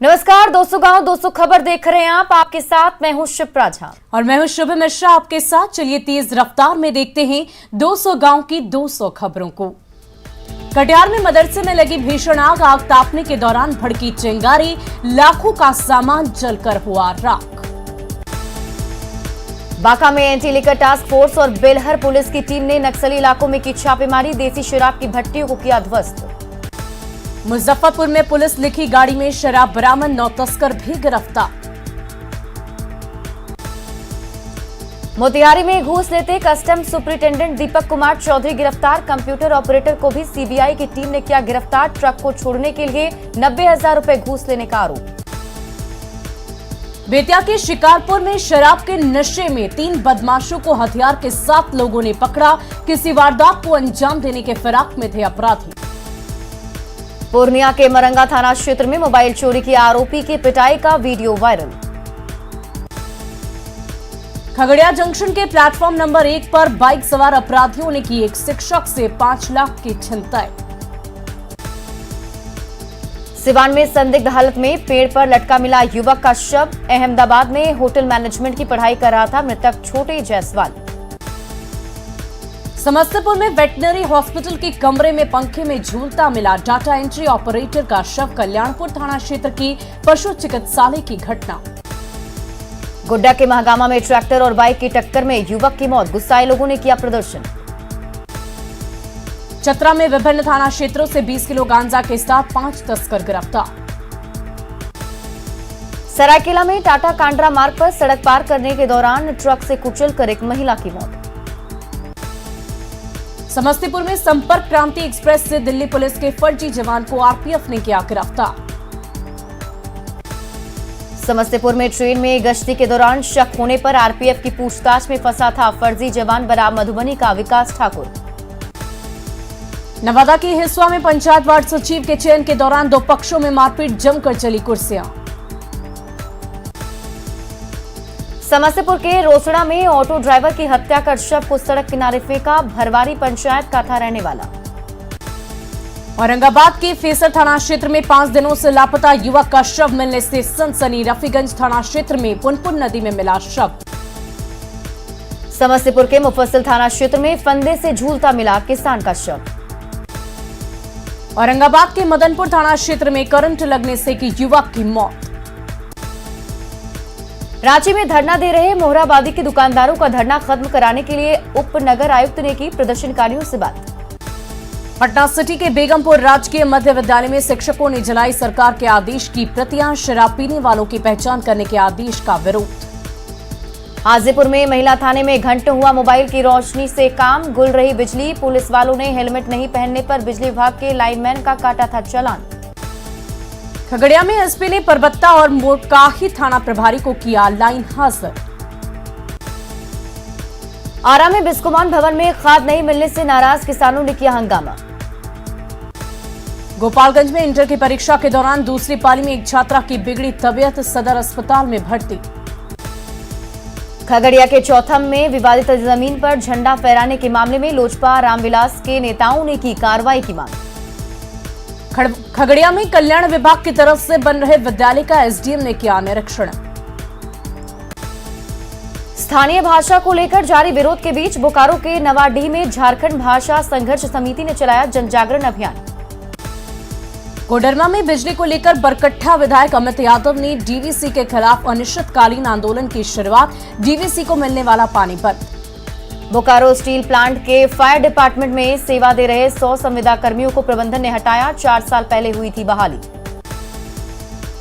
नमस्कार दोस्तों, गांव 200 खबर देख रहे हैं आप। आपके साथ मैं हूं शिप्रा झा और मैं हूं शुभ मिश्रा आपके साथ। चलिए तेज रफ्तार में देखते हैं 200 गांव की 200 खबरों को। कटिहार में मदरसे में लगी भीषण आग तापने के दौरान भड़की चिंगारी, लाखों का सामान जलकर हुआ राख। बांका में एंटी लिकर टास्क फोर्स और बेलहर पुलिस की टीम ने नक्सली इलाकों में की छापेमारी, देसी शराब की भट्टियों को किया ध्वस्त। मुजफ्फरपुर में पुलिस लिखी गाड़ी में शराब बरामद, 9 तस्कर भी गिरफ्तार। मोतिहारी में घूस लेते कस्टम सुपरिटेंडेंट दीपक कुमार चौधरी गिरफ्तार, कंप्यूटर ऑपरेटर को भी सीबीआई की टीम ने किया गिरफ्तार। ट्रक को छोड़ने के लिए 90,000 रुपए घूस लेने का आरोप। बेतिया के शिकारपुर में शराब के नशे में 3 बदमाशों को हथियार के साथ लोगों ने पकड़ा। किसी वारदात को अंजाम देने के फिराक में थे अपराधी। पूर्णिया के मरंगा थाना क्षेत्र में मोबाइल चोरी की आरोपी की पिटाई का वीडियो वायरल। खगड़िया जंक्शन के प्लेटफॉर्म नंबर 1 पर बाइक सवार अपराधियों ने की एक शिक्षक से 5 लाख की छिनताई। सिवान में संदिग्ध हालत में पेड़ पर लटका मिला युवक का शव। अहमदाबाद में होटल मैनेजमेंट की पढ़ाई कर रहा था मृतक छोटे जायसवाल। समस्तीपुर में वेटनरी हॉस्पिटल के कमरे में पंखे में झूलता मिला डाटा एंट्री ऑपरेटर का शव। कल्याणपुर थाना क्षेत्र की पशु चिकित्सालय की घटना। गोड्डा के महागामा में ट्रैक्टर और बाइक की टक्कर में युवक की मौत, गुस्साए लोगों ने किया प्रदर्शन। चतरा में विभिन्न थाना क्षेत्रों से 20 किलो गांजा के साथ 5 तस्कर गिरफ्तार। सरायकेला में टाटा कांड्रा मार्ग पर सड़क पार करने के दौरान ट्रक से कुचलकर एक महिला की मौत। समस्तीपुर में संपर्क क्रांति एक्सप्रेस से दिल्ली पुलिस के फर्जी जवान को आरपीएफ ने किया गिरफ्तार। समस्तीपुर में ट्रेन में गश्ती के दौरान शक होने पर आरपीएफ की पूछताछ में फंसा था फर्जी जवान बरामद मधुबनी का विकास ठाकुर। नवादा के हिसुआ में पंचायत वार्ड सचिव के चयन के दौरान 2 पक्षों में मारपीट, जमकर चली कुर्सियां। समस्तीपुर के रोसड़ा में ऑटो ड्राइवर की हत्या कर शव को सड़क किनारे फेंका, भरवारी पंचायत का था रहने वाला। औरंगाबाद के फेसर थाना क्षेत्र में 5 दिनों से लापता युवक का शव मिलने से सनसनी। रफीगंज थाना क्षेत्र में पुनपुन नदी में मिला शव। समस्तीपुर के मुफस्सिल थाना क्षेत्र में फंदे से झूलता मिला किसान का शव। औरंगाबाद के मदनपुर थाना क्षेत्र में करंट लगने से की युवक की मौत। रांची में धरना दे रहे मोहराबादी के दुकानदारों का धरना खत्म कराने के लिए उप नगर आयुक्त ने की प्रदर्शनकारियों से बात। पटना सिटी के बेगमपुर राजकीय मध्य विद्यालय में शिक्षकों ने जलाई सरकार के आदेश की प्रतियां, शराब पीने वालों की पहचान करने के आदेश का विरोध। हाजीपुर में महिला थाने में घंटों हुआ मोबाइल की रोशनी से काम, गुल रही बिजली। पुलिस वालों ने हेलमेट नहीं पहनने पर बिजली विभाग के लाइनमैन का काटा था चालान। खगड़िया में एसपी ने परबत्ता और मोटकाही थाना प्रभारी को किया लाइन हाजिर। आरा में बिस्कोमान भवन में खाद नहीं मिलने से नाराज किसानों ने किया हंगामा। गोपालगंज में इंटर की परीक्षा के दौरान दूसरी पाली में एक छात्रा की बिगड़ी तबीयत, सदर अस्पताल में भर्ती। खगड़िया के चौथम में विवादित जमीन पर झंडा फहराने के मामले में लोजपा रामविलास के नेताओं ने की कार्रवाई की मांग। खगड़िया में कल्याण विभाग की तरफ से बन रहे विद्यालय का एसडीएम ने किया निरीक्षण। स्थानीय भाषा को लेकर जारी विरोध के बीच बोकारो के नवाडीह में झारखंड भाषा संघर्ष समिति ने चलाया जनजागरण अभियान। कोडरमा में बिजली को लेकर बरकट्ठा विधायक अमित यादव ने डीवीसी के खिलाफ अनिश्चितकालीन आंदोलन की शुरुआत। डीवीसी को मिलने वाला पानी बंद। बोकारो स्टील प्लांट के फायर डिपार्टमेंट में सेवा दे रहे 100 संविदा कर्मियों को प्रबंधन ने हटाया, 4 साल पहले हुई थी बहाली।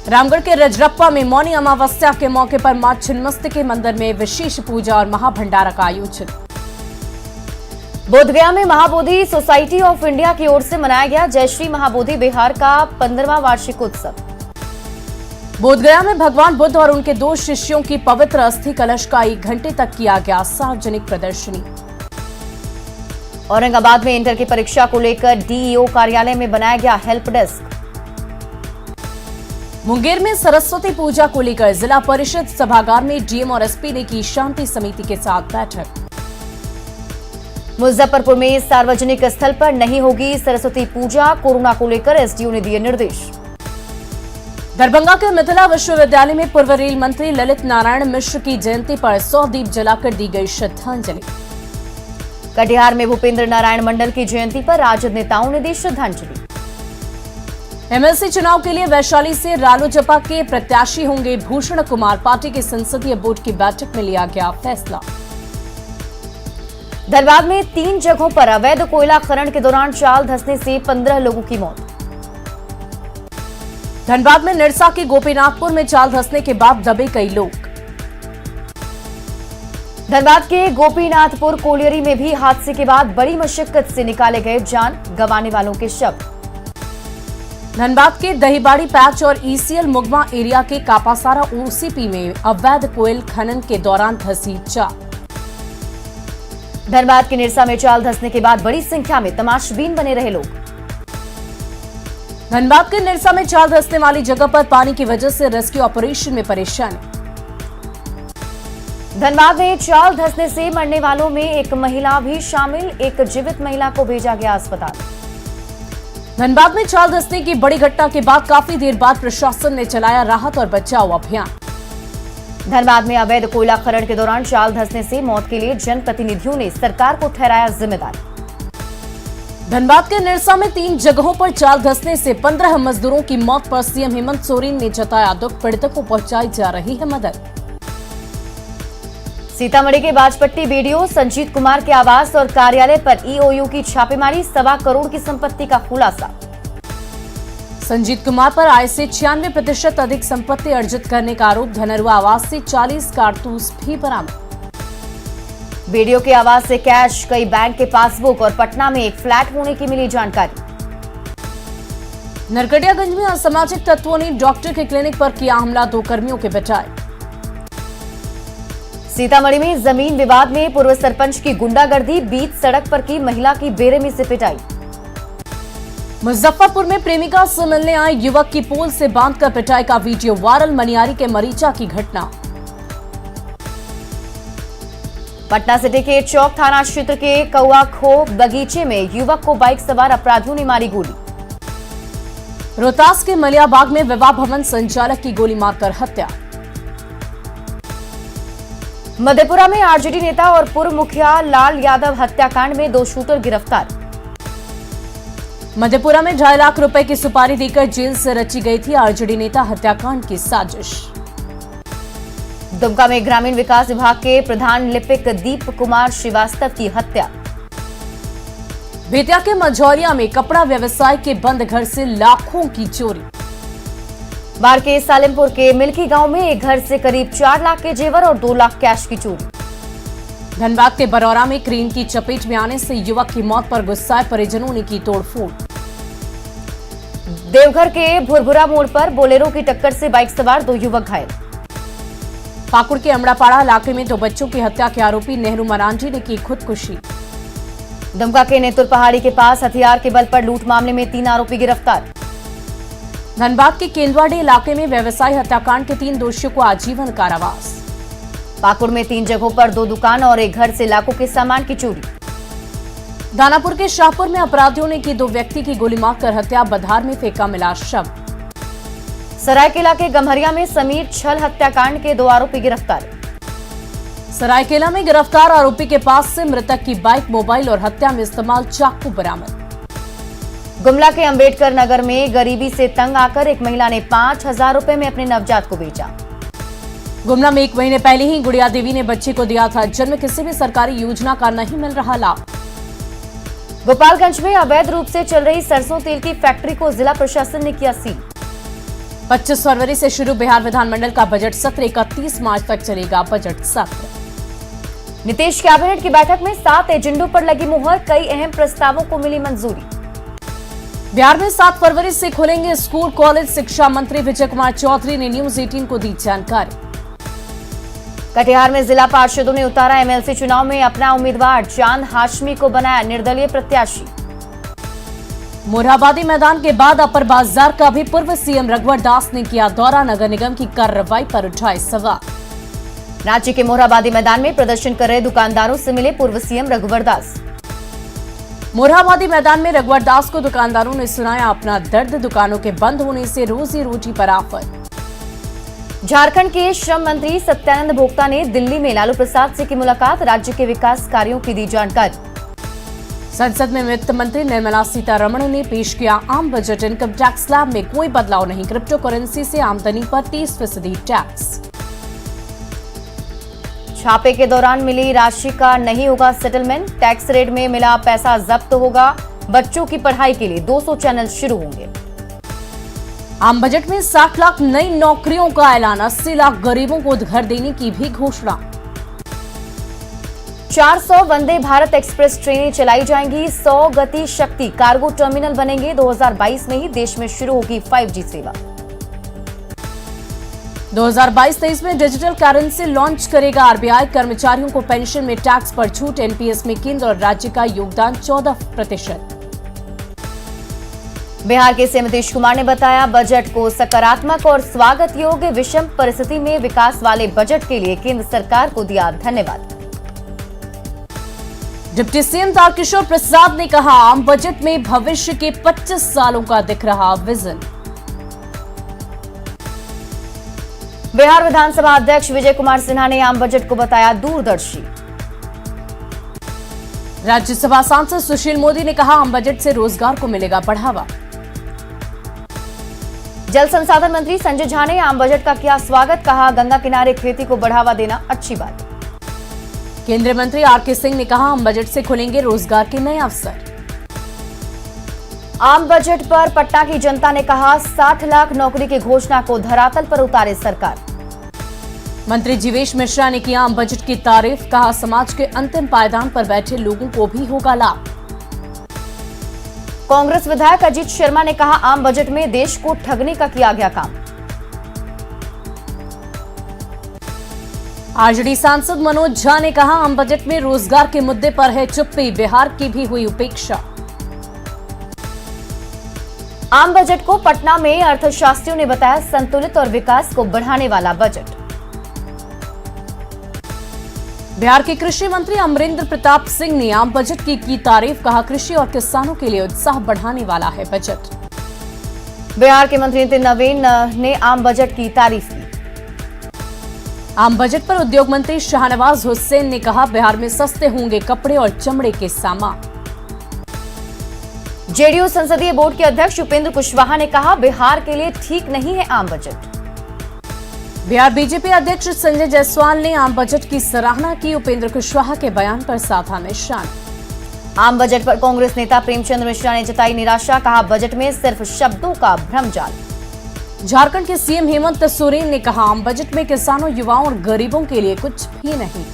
रामगढ़ के रजरप्पा में मौनी अमावस्या के मौके पर मां छिन्नमस्तिके मंदिर में विशेष पूजा और महाभंडारा का आयोजन। बोधगया में महाबोधि सोसाइटी ऑफ इंडिया की ओर से मनाया गया जयश्री महाबोधि बिहार का 15वां वार्षिक उत्सव। बोधगया में भगवान बुद्ध और उनके 2 शिष्यों की पवित्र अस्थि कलश का 1 घंटे तक किया गया सार्वजनिक प्रदर्शनी। औरंगाबाद में इंटर की परीक्षा को लेकर डीईओ कार्यालय में बनाया गया हेल्प डेस्क। मुंगेर में सरस्वती पूजा को लेकर जिला परिषद सभागार में डीएम और एसपी ने की शांति समिति के साथ बैठक। मुजफ्फरपुर में सार्वजनिक स्थल पर नहीं होगी सरस्वती पूजा, कोरोना को लेकर एसडीओ ने दिए निर्देश। दरभंगा के मिथिला विश्वविद्यालय में पूर्व रेल मंत्री ललित नारायण मिश्र की जयंती पर 100 दीप जलाकर दी गई श्रद्धांजलि। कटिहार में भूपेंद्र नारायण मंडल की जयंती पर राजद नेताओं ने दी श्रद्धांजलि। एमएलसी चुनाव के लिए वैशाली से रालोजपा के प्रत्याशी होंगे भूषण कुमार। पार्टी के संसदीय बोर्ड की बैठक में लिया गया फैसला। धनबाद में 3 जगहों पर अवैध कोयला खनन के दौरान चाल धंसने से 15 लोगों की मौत। धनबाद में निरसा के गोपीनाथपुर में चाल धंसने के बाद दबे कई लोग। धनबाद के गोपीनाथपुर कोलियरी में भी हादसे के बाद बड़ी मशक्कत से निकाले गए जान गंवाने वालों के शव। धनबाद के दहीबाड़ी पैच और ईसीएल मुगमा एरिया के कापासारा ओसीपी में अवैध कोयल खनन के दौरान धंसी चाल। धनबाद के निरसा में चाल धंसने के बाद बड़ी संख्या में तमाशबीन बने रहे लोग। धनबाद के निरसा में चाल धंसने वाली जगह पर पानी की वजह से रेस्क्यू ऑपरेशन में परेशानी। धनबाद में चाल धंसने से मरने वालों में एक महिला भी शामिल। एक जीवित महिला को भेजा गया अस्पताल। धनबाद में चाल धंसने की बड़ी घटना के बाद काफी देर बाद प्रशासन ने चलाया राहत और बचाव अभियान। धनबाद में अवैध कोयला खनन के दौरान चाल धंसने से मौत के लिए जनप्रतिनिधियों ने सरकार को ठहराया जिम्मेदार। धनबाद के निरसा में 3 जगहों पर चाल धंसने से 15 मजदूरों की मौत पर सीएम हेमंत सोरेन ने जताया दुख। पीड़ितों को पहुंचाई जा रही है मदद। सीतामढ़ी के बाजपट्टी बीडीओ संजीत कुमार के आवास और कार्यालय पर ईओयू की छापेमारी। 1.25 करोड़ की संपत्ति का खुलासा। संजीत कुमार पर आय से 96% अधिक संपत्ति अर्जित करने का आरोप। धनरुआ आवास से 40 कारतूस भी बरामद। बीडीओ के आवास से कैश, कई बैंक के पासबुक और पटना में एक फ्लैट होने की मिली जानकारी। नरकटियागंज में असामाजिक तत्वों ने डॉक्टर के क्लिनिक पर किया हमला। 2 कर्मियों के बचाए। सीतामढ़ी में जमीन विवाद में पूर्व सरपंच की गुंडागर्दी। बीच सड़क पर की महिला की बेरहमी से पिटाई। मुजफ्फरपुर में प्रेमिका से मिलने आए युवक की पोल से बांधकर पिटाई का वीडियो वायरल। मनियारी के मरीचा की घटना। पटना सिटी के चौक थाना क्षेत्र के कौआ खो बगीचे में युवक को बाइक सवार अपराधियों ने मारी गोली। रोहतास के मलियाबाग में विवाह भवन संचालक की गोली मारकर हत्या। मधेपुरा में आरजेडी नेता और पूर्व मुखिया लाल यादव हत्याकांड में 2 शूटर गिरफ्तार। मधेपुरा में 2.5 लाख रुपए की सुपारी देकर जेल से रची गई थी आरजेडी नेता हत्याकांड की साजिश। दुमका में ग्रामीण विकास विभाग के प्रधान लिपिक दीप कुमार श्रीवास्तव की हत्या। बेतिया के मझौरिया में कपड़ा व्यवसाय के बंद घर से लाखों की चोरी। बाढ़ के सालिमपुर के मिल्की गांव में एक घर से करीब 4 लाख के जेवर और 2 लाख कैश की चोरी। धनबाद के बरौरा में क्रेन की चपेट में आने से युवक की मौत पर गुस्साए परिजनों ने की तोड़फोड़। देवघर के भुरभुरा मोड़ पर बोलेरो की टक्कर से बाइक सवार 2 युवक घायल। पाकुड़ के अमड़ापाड़ा इलाके में 2 बच्चों की हत्या के आरोपी नेहरू मरांडी ने की खुदकुशी। दुमका के नेतुर पहाड़ी के पास हथियार के बल पर लूट मामले में 3 आरोपी गिरफ्तार। धनबाद के केंदुआडी इलाके में व्यवसायी हत्याकांड के 3 दोषियों को आजीवन कारावास। पाकुड़ में 3 जगहों पर 2 दुकान और एक घर से लाखों के सामान की चोरी। दानापुर के शाहपुर में अपराधियों ने की 2 व्यक्ति की गोली मारकर हत्या। बधार में फेंका मिला शव। सरायकेला के गम्हरिया में समीर छल हत्याकांड के 2 आरोपी गिरफ्तार। सरायकेला में गिरफ्तार आरोपी के पास से मृतक की बाइक, मोबाइल और हत्या में इस्तेमाल चाकू बरामद। गुमला के अंबेडकर नगर में गरीबी से तंग आकर एक महिला ने 5,000 रुपए में अपने नवजात को बेचा। गुमला में 1 महीने पहले ही गुड़िया देवी ने बच्चे को दिया था जन्म। किसी भी सरकारी योजना का नहीं मिल रहा लाभ। गोपालगंज में अवैध रूप से चल रही सरसों तेल की फैक्ट्री को जिला प्रशासन ने किया सील। 25 फरवरी से शुरू बिहार विधानमंडल का बजट सत्र। 31 मार्च तक चलेगा बजट सत्र। नीतीश कैबिनेट की बैठक में 7 एजेंडों पर लगी मुहर। कई अहम प्रस्तावों को मिली मंजूरी। बिहार में 7 फरवरी से खुलेंगे स्कूल कॉलेज। शिक्षा मंत्री विजय कुमार चौधरी ने न्यूज 18 को दी जानकारी। कटिहार में जिला पार्षदों ने उतारा एमएलसी चुनाव में अपना उम्मीदवार। चांद हाशमी को बनाया निर्दलीय प्रत्याशी। मोरहाबादी मैदान के बाद अपर बाजार का भी पूर्व सीएम रघुवर दास ने किया दौरा। नगर निगम की कार्रवाई पर उठाए सवाल। रांची के मोरहाबादी मैदान में प्रदर्शन कर रहे दुकानदारों से मिले पूर्व सीएम रघुवर दास। मोरहाबादी मैदान में रघुवर दास को दुकानदारों ने सुनाया अपना दर्द। दुकानों के बंद होने से रोजी रोटी पर आफत। झारखंड के श्रम मंत्री सत्यानंद भोक्ता ने दिल्ली में लालू प्रसाद से की मुलाकात। राज्य के विकास कार्यों की दी जानकारी। संसद में वित्त मंत्री निर्मला सीतारमण ने पेश किया आम बजट। इनकम टैक्स स्लैब में कोई बदलाव नहीं। क्रिप्टो करेंसी से आमदनी पर 30% टैक्स। छापे के दौरान मिली राशि का नहीं होगा सेटलमेंट। टैक्स रेट में मिला पैसा जब्त होगा। बच्चों की पढ़ाई के लिए 200 चैनल शुरू होंगे। आम बजट में 60 लाख नई नौकरियों का ऐलान। 80 लाख गरीबों को घर देने की भी घोषणा। 400 वंदे भारत एक्सप्रेस ट्रेनें चलाई जाएंगी। 100 गति शक्ति कार्गो टर्मिनल बनेंगे। 2022 में ही देश में शुरू होगी 5G सेवा। 2022-23 में डिजिटल करेंसी लॉन्च करेगा आरबीआई। कर्मचारियों को पेंशन में टैक्स पर छूट। एनपीएस में केंद्र और राज्य का योगदान 14%। बिहार के सीएम नीतीश कुमार ने बताया बजट को सकारात्मक और स्वागत योग्य। विषम परिस्थिति में विकास वाले बजट के लिए केंद्र सरकार को दिया धन्यवाद। डिप्टी सीएम तारकिशोर प्रसाद ने कहा आम बजट में भविष्य के 25 सालों का दिख रहा विजन। बिहार विधानसभा अध्यक्ष विजय कुमार सिन्हा ने आम बजट को बताया दूरदर्शी। राज्यसभा सांसद सुशील मोदी ने कहा आम बजट से रोजगार को मिलेगा बढ़ावा। जल संसाधन मंत्री संजय झा ने आम बजट का किया स्वागत। कहा गंगा किनारे खेती को बढ़ावा देना अच्छी बात। केंद्रीय मंत्री आरके सिंह ने कहा आम बजट से खुलेंगे रोजगार के नए अवसर। आम बजट पर पटना की जनता ने कहा 60 लाख नौकरी की घोषणा को धरातल पर उतारे सरकार। मंत्री जीवेश मिश्रा ने किया आम बजट की तारीफ। कहा समाज के अंतिम पायदान पर बैठे लोगों को भी होगा लाभ। कांग्रेस विधायक अजीत शर्मा ने कहा आम बजट में देश को ठगने का किया गया काम। आरजेडी सांसद मनोज झा ने कहा आम बजट में रोजगार के मुद्दे पर है चुप्पी। बिहार की भी हुई उपेक्षा। आम बजट को पटना में अर्थशास्त्रियों ने बताया संतुलित और विकास को बढ़ाने वाला बजट। बिहार के कृषि मंत्री अमरेंद्र प्रताप सिंह ने आम बजट की तारीफ। कहा कृषि और किसानों के लिए उत्साह बढ़ाने वाला है बजट। बिहार के मंत्री नितिन नवीन ने आम बजट की तारीफ की। आम बजट पर उद्योग मंत्री शाहनवाज हुसैन ने कहा बिहार में सस्ते होंगे कपड़े और चमड़े के सामान। जेडीयू संसदीय बोर्ड के अध्यक्ष उपेंद्र कुशवाहा ने कहा बिहार के लिए ठीक नहीं है आम बजट। बिहार बीजेपी अध्यक्ष संजय जायसवाल ने आम बजट की सराहना की। उपेंद्र कुशवाहा के बयान पर साधा निशान। आम बजट पर कांग्रेस नेता प्रेमचंद मिश्रा ने जताई निराशा। कहा बजट में सिर्फ शब्दों का भ्रमजाल। झारखंड के सीएम हेमंत सोरेन ने कहा आम बजट में किसानों युवाओं और गरीबों के लिए कुछ भी नहीं।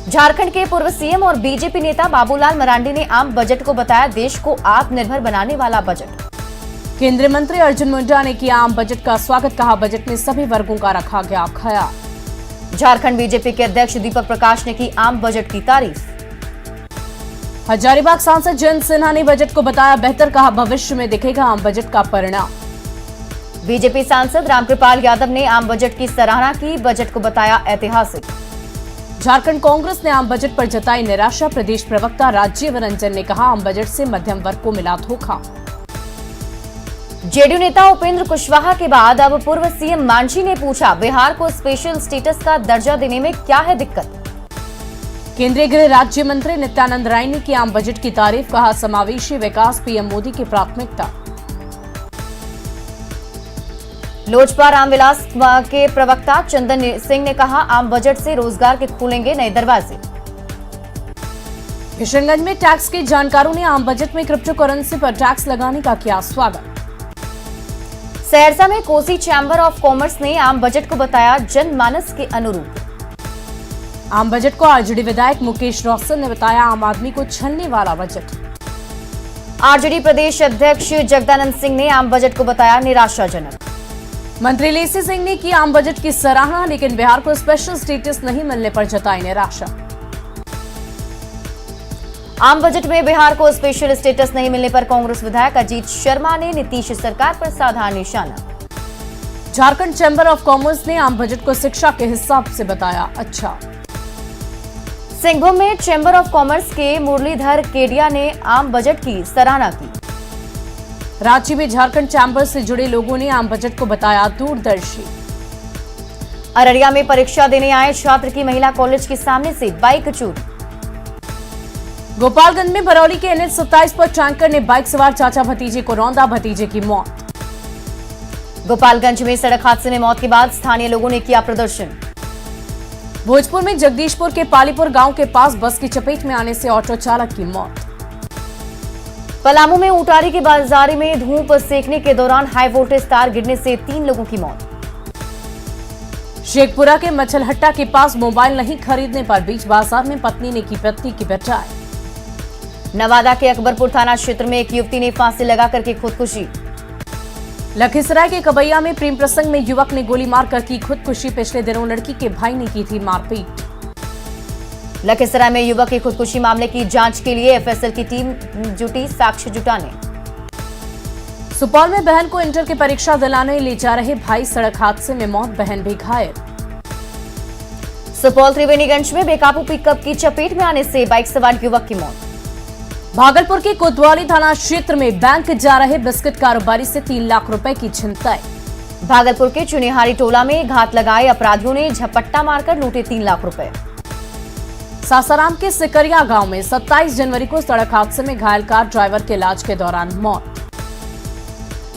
झारखंड के पूर्व सीएम और बीजेपी नेता बाबूलाल मरांडी ने आम बजट को बताया देश को आत्मनिर्भर बनाने वाला बजट। केंद्रीय मंत्री अर्जुन मुंडा ने किया आम बजट का स्वागत। कहा बजट में सभी वर्गों का रखा गया ख्याल। झारखंड बीजेपी के अध्यक्ष दीपक प्रकाश ने की आम बजट की तारीफ। हजारीबाग सांसद जयंत सिन्हा ने बजट को बताया बेहतर। कहा भविष्य में दिखेगा आम बजट का परिणाम। बीजेपी सांसद रामकृपाल यादव ने आम बजट की सराहना की। बजट को बताया ऐतिहासिक। झारखंड कांग्रेस ने आम बजट पर जताई निराशा। प्रदेश प्रवक्ता राजीव रंजन ने कहा आम बजट से मध्यम वर्ग को मिला धोखा। जेडीयू नेता उपेंद्र कुशवाहा के बाद अब पूर्व सीएम मांझी ने पूछा बिहार को स्पेशल स्टेटस का दर्जा देने में क्या है दिक्कत। केंद्रीय गृह राज्य मंत्री नित्यानंद राय ने की आम बजट की तारीफ। कहा समावेशी विकास पीएम मोदी की प्राथमिकता। लोजपा रामविलास के प्रवक्ता चंदन सिंह ने कहा आम बजट से रोजगार के खुलेंगे नए दरवाजे। किशनगंज में टैक्स के जानकारों ने आम बजट में क्रिप्टो करेंसी पर टैक्स लगाने का किया स्वागत। सहरसा में कोसी चैम्बर ऑफ कॉमर्स ने आम बजट को बताया जनमानस के अनुरूप। आम बजट को आरजेडी विधायक मुकेश रोशन ने बताया आम आदमी को छलने वाला बजट। आरजेडी प्रदेश अध्यक्ष जगदानंद सिंह ने आम बजट को बताया निराशाजनक। मंत्री लेसी सिंह ने की आम बजट की सराहना। लेकिन बिहार को स्पेशल स्टेटस नहीं मिलने पर जताई निराशा। आम बजट में बिहार को स्पेशल स्टेटस नहीं मिलने पर कांग्रेस विधायक अजीत शर्मा ने नीतीश सरकार पर साधा निशाना। झारखंड चैम्बर ऑफ कॉमर्स ने आम बजट को शिक्षा के हिसाब से बताया अच्छा। सिंहभूम में चैम्बर ऑफ कॉमर्स के मुरलीधर केडिया ने आम बजट की सराहना की। रांची में झारखंड चैम्बर से जुड़े लोगों ने आम बजट को बताया दूरदर्शी। अररिया में परीक्षा देने आए छात्र की महिला कॉलेज के सामने से बाइक चोरी। गोपालगंज में बरौली के NH 27 पर टैंकर ने बाइक सवार चाचा भतीजे को रौंदा, भतीजे की मौत। गोपालगंज में सड़क हादसे में मौत के बाद स्थानीय लोगों ने किया प्रदर्शन। भोजपुर में जगदीशपुर के पालीपुर गांव के पास बस की चपेट में आने से ऑटो चालक की मौत। पलामू में उटारी की बाजारी में धूप सेकने के दौरान हाई वोल्टेज तार गिरने से 3 लोगों की मौत। शेखपुरा के मछलहट्टा के पास मोबाइल नहीं खरीदने पर बीच बाजार में पत्नी ने की पति की पिटाई। नवादा के अकबरपुर थाना क्षेत्र में एक युवती ने फांसी लगाकर की खुदकुशी। लखीसराय के कबैया में प्रेम प्रसंग में युवक ने गोली मारकर की खुदकुशी। पिछले दिनों लड़की के भाई ने की थी मारपीट। लखीसराय में युवक की खुदकुशी मामले की जांच के लिए FSL की टीम जुटी साक्ष्य जुटाने। सुपौल में बहन को इंटर की परीक्षा दिलाने ले जा रहे भाई सड़क हादसे में मौत, बहन भी घायल। सुपौल त्रिवेणीगंज में बेकाबू पिकअप की चपेट में आने से बाइक सवार युवक की मौत। भागलपुर के कोतवाली थाना क्षेत्र में बैंक जा रहे बिस्किट कारोबारी से 3 लाख रुपए की छिनताई। भागलपुर के चुनिहारी टोला में घात लगाए अपराधियों ने झपट्टा मारकर लूटे 3 लाख रुपए। सासाराम के सिकरिया गांव में 27 जनवरी को सड़क हादसे में घायल कार ड्राइवर के इलाज के दौरान मौत।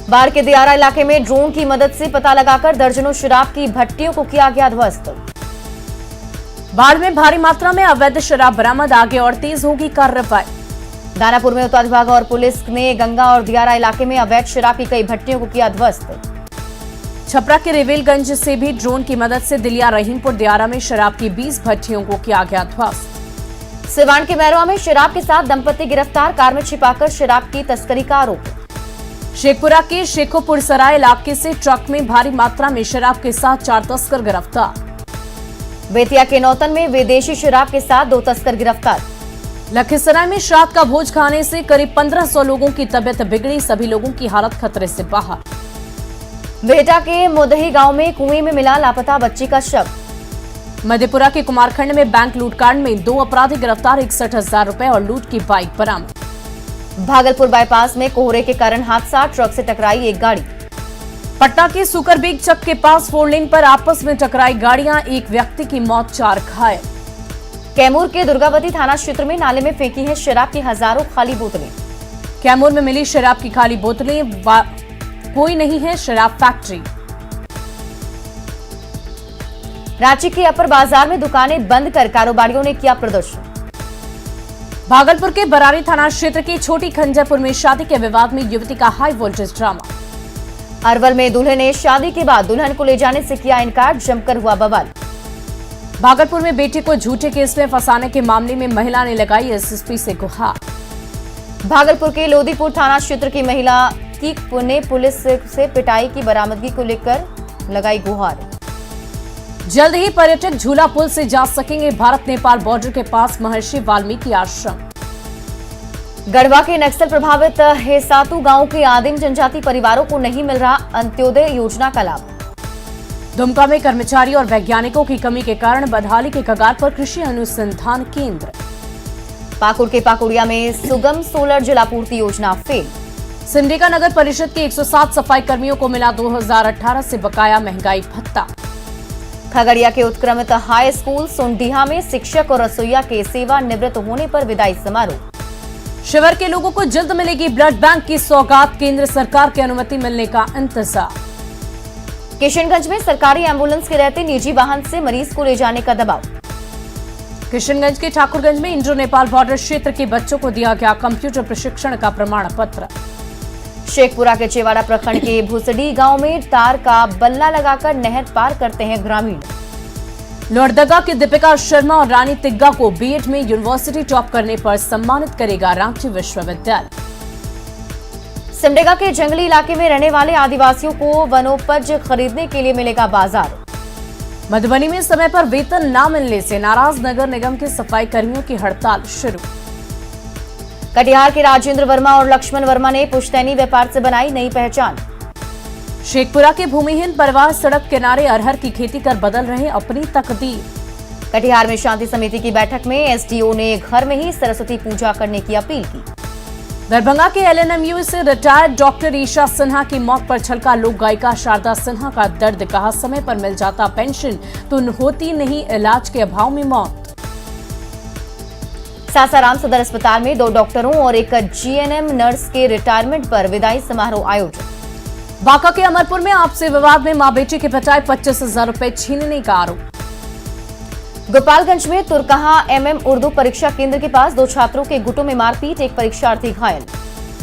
बाढ़ के दियारा इलाके में ड्रोन की मदद से पता लगाकर दर्जनों शराब की भट्टियों को किया गया ध्वस्त। बाढ़ में भारी मात्रा में अवैध शराब बरामद, आगे और तेज होगी कार्रवाई। दानापुर में उत्पाद विभाग और पुलिस ने गंगा और दियारा इलाके में अवैध शराब की कई भट्टियों को किया ध्वस्त। छपरा के रेवेलगंज से भी ड्रोन की मदद से दिलिया रहीमपुर दियारा में शराब की 20 भट्टियों को किया गया ध्वस्त। सिवान के मैरवा में शराब के साथ दंपति गिरफ्तार, कार में छिपाकर शराब की तस्करी का आरोप। शेखपुरा के शेखोपुर सराय इलाके से ट्रक में भारी मात्रा में शराब के साथ 4 तस्कर गिरफ्तार। बेतिया के नौतन में विदेशी शराब के साथ 2 तस्कर गिरफ्तार। लखीसराय में श्राद्ध का भोज खाने से करीब 1500 लोगों की तबीयत बिगड़ी, सभी लोगों की हालत खतरे से बाहर। बेहटा के मोदही गांव में कुएं में मिला लापता बच्ची का शव। मधेपुरा के कुमारखंड में बैंक लूटकांड में 2 अपराधी गिरफ्तार, 61,000 रुपए और लूट की बाइक बरामद। भागलपुर बाईपास में कोहरे के कारण हादसा, ट्रक से टकराई एक गाड़ी। पटना के सुकरबेग चक के पास 4 लेन पर आपस में टकराई गाड़ियां, एक व्यक्ति की मौत, 4 घायल। कैमूर के दुर्गावती थाना क्षेत्र में नाले में फेंकी है शराब की हजारों खाली बोतलें। कैमूर में मिली शराब की खाली बोतलें, कोई नहीं है शराब फैक्ट्री। रांची के अपर बाजार में दुकानें बंद कर कारोबारियों ने किया प्रदर्शन। भागलपुर के बरारी थाना क्षेत्र की छोटी खंजरपुर में शादी के विवाद में युवती का हाई वोल्टेज ड्रामा। अरवल में दूल्हे ने शादी के बाद दुल्हन को ले जाने से किया इनकार, जमकर हुआ बवाल। भागलपुर में बेटे को झूठे केस में फंसाने के मामले में महिला ने लगाई SSP से गुहार। भागलपुर के लोदीपुर थाना क्षेत्र की महिला की पुलिस से पिटाई की बरामदगी को लेकर लगाई गुहार। जल्द ही पर्यटक झूला पुल से जा सकेंगे भारत नेपाल बॉर्डर के पास महर्षि वाल्मीकि आश्रम। गढ़वा के नक्सल प्रभावित हेसातु गांव के आदिम जनजाति परिवारों को नहीं मिल रहा अंत्योदय योजना का लाभ। दुमका में कर्मचारी और वैज्ञानिकों की कमी के कारण बदहाली के कगार पर कृषि अनुसंधान केंद्र। पाकुड़ के पाकुड़िया में सुगम सोलर जलापूर्ति योजना फेल। सिमडेगा नगर परिषद के 107 सफाई कर्मियों को मिला 2018 से बकाया महंगाई भत्ता। खगड़िया के उत्क्रमित हाई स्कूल सोनडीहा में शिक्षक और रसोईया के सेवानिवृत्त होने पर विदाई समारोह। शिवर के लोगों को जल्द मिलेगी ब्लड बैंक की सौगात, केंद्र सरकार की अनुमति मिलने का इंतजार। किशनगंज में सरकारी एम्बुलेंस के रहते निजी वाहन से मरीज को ले जाने का दबाव। किशनगंज के ठाकुरगंज में इंडो नेपाल बॉर्डर क्षेत्र के बच्चों को दिया गया कंप्यूटर प्रशिक्षण का प्रमाण पत्र। शेखपुरा के चेवाड़ा प्रखंड के भूसडी गांव में तार का बल्ला लगाकर नहर पार करते हैं ग्रामीण। लोहरदगा की दीपिका शर्मा और रानी तिग्गा को बीएड में यूनिवर्सिटी टॉप करने पर सम्मानित करेगा रांची विश्वविद्यालय। सिमडेगा के जंगली इलाके में रहने वाले आदिवासियों को वनोपज खरीदने के लिए मिलेगा बाजार। मधुबनी में समय पर वेतन न मिलने से नाराज नगर निगम के सफाई कर्मियों की हड़ताल शुरू। कटिहार के राजेंद्र वर्मा और लक्ष्मण वर्मा ने पुश्तैनी व्यापार से बनाई नई पहचान। शेखपुरा के भूमिहीन परिवार सड़क किनारे अरहर की खेती कर बदल रहे अपनी तकदीर। कटिहार में शांति समिति की बैठक में एसडीओ ने घर में ही सरस्वती पूजा करने की अपील की। दरभंगा के एलएनएमयू से रिटायर्ड डॉक्टर ईशा सिन्हा की मौत पर छलका लोक गायिका शारदा सिन्हा का दर्द। कहा, समय पर मिल जाता पेंशन तो होती नहीं इलाज के अभाव में मौत। सासाराम सदर अस्पताल में 2 डॉक्टरों और एक जीएनएम नर्स के रिटायरमेंट पर विदाई समारोह आयोजित। बांका के अमरपुर में आपसी विवाद में मां बेटी के पिटाई 25,000 रुपए छीनने का आरोप। गोपालगंज में तुरकहा एमएम उर्दू परीक्षा केंद्र के पास 2 छात्रों के गुटों में मारपीट, एक परीक्षार्थी घायल।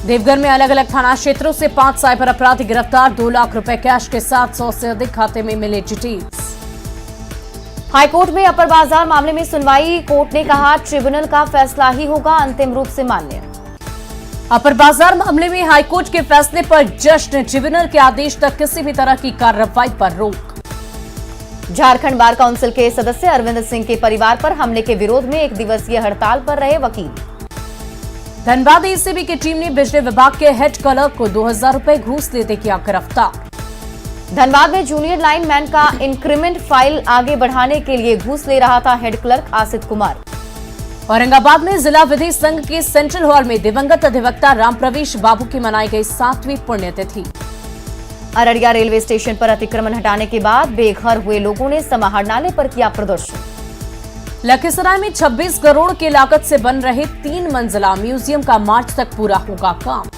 देवघर में अलग अलग थाना क्षेत्रों से 5 साइबर अपराधी गिरफ्तार, 2 लाख रुपए कैश के साथ 100 से अधिक खाते में मिले डिटेल्स। हाईकोर्ट में अपर बाजार मामले में सुनवाई, कोर्ट ने कहा ट्रिब्यूनल का फैसला ही होगा अंतिम रूप से मान्य। अपर बाजार मामले में हाईकोर्ट के फैसले पर जश्न, ट्रिब्यूनल के आदेश तक किसी भी तरह की कार्रवाई पर रोक। झारखंड बार काउंसिल के सदस्य अरविंद सिंह के परिवार पर हमले के विरोध में 1 दिवसीय हड़ताल पर रहे वकील। धनबाद एसीबी की टीम ने बिजली विभाग के हेड क्लर्क को 2,000 रुपए घूस लेते किया गिरफ्तार। धनबाद में जूनियर लाइनमैन का इंक्रीमेंट फाइल आगे बढ़ाने के लिए घूस ले रहा था हेड क्लर्क आसित कुमार। औरंगाबाद में जिला विधि संघ के सेंट्रल हॉल में दिवंगत अधिवक्ता राम प्रवेश बाबू की मनाई गई 7वीं पुण्यतिथि। अररिया रेलवे स्टेशन पर अतिक्रमण हटाने के बाद बेघर हुए लोगों ने समाहर नाले पर किया प्रदर्शन। लखीसराय में 26 करोड़ की लागत से बन रहे 3 मंजिला म्यूजियम का मार्च तक पूरा होगा काम।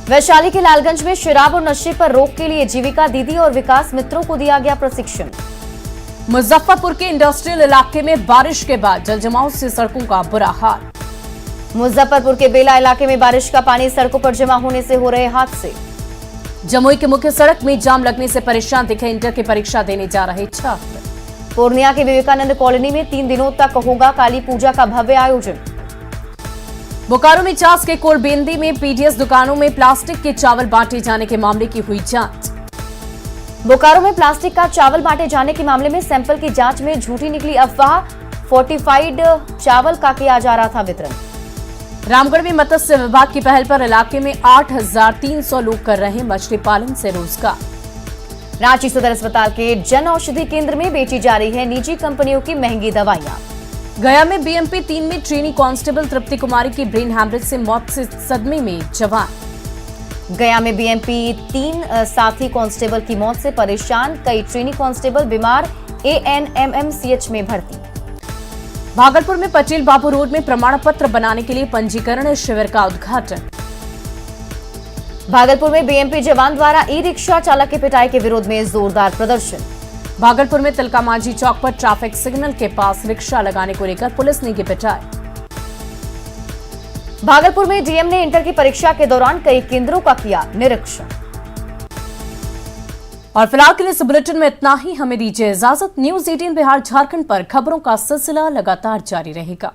वैशाली के लालगंज में शराब और नशे पर रोक के लिए जीविका दीदी और विकास मित्रों को दिया गया प्रशिक्षण। मुजफ्फरपुर के इंडस्ट्रियल इलाके में बारिश के बाद जलजमाव से सड़कों का बुरा हाल। मुजफ्फरपुर के बेला इलाके में बारिश का पानी सड़कों पर जमा होने से हो रहे हादसे। जमुई के मुख्य सड़क में जाम लगने से परेशान दिखे इंटर की परीक्षा देने जा रहे छात्र। पूर्णिया के विवेकानंद कॉलोनी में 3 दिनों तक होगा काली पूजा का भव्य आयोजन। बोकारो में चास के कोलबेंदी में पीडीएस दुकानों में प्लास्टिक के चावल बांटे जाने के मामले की हुई जांच। बोकारो में प्लास्टिक का चावल बांटे जाने के मामले में सैंपल की जांच में झूठी निकली अफवाह, फोर्टिफाइड चावल का किया जा रहा था वितरण। रामगढ़ में मत्स्य विभाग की पहल पर इलाके में 8,300 लोग कर रहे मछली पालन से रोजगार। रांची सदर अस्पताल के जन औषधि केंद्र में बेची जा रही है निजी कंपनियों की महंगी दवाइयां। गया में बीएमपी 3 में ट्रेनी कांस्टेबल तृप्ति कुमारी की ब्रेन हैमरेज से मौत से सदमे में जवान। गया में बीएमपी 3 साथी कांस्टेबल की मौत से परेशान कई ट्रेनी कांस्टेबल बीमार, एएनएमएमसीएच में भर्ती। भागलपुर में पटेल बाबू रोड में प्रमाण पत्र बनाने के लिए पंजीकरण शिविर का उद्घाटन। भागलपुर में बीएमपी जवान द्वारा ई रिक्शा चालक की पिटाई के विरोध में जोरदार प्रदर्शन। भागलपुर में तिलका मांझी चौक पर ट्रैफिक सिग्नल के पास रिक्शा लगाने को लेकर पुलिस ने की पिटाई। भागलपुर में डीएम ने इंटर की परीक्षा के दौरान कई केंद्रों का किया निरीक्षण। और फिलहाल के लिए इस बुलेटिन में इतना ही। हमें दीजिए इजाजत। न्यूज़ 18 बिहार झारखंड पर खबरों का सिलसिला लगातार जारी रहेगा।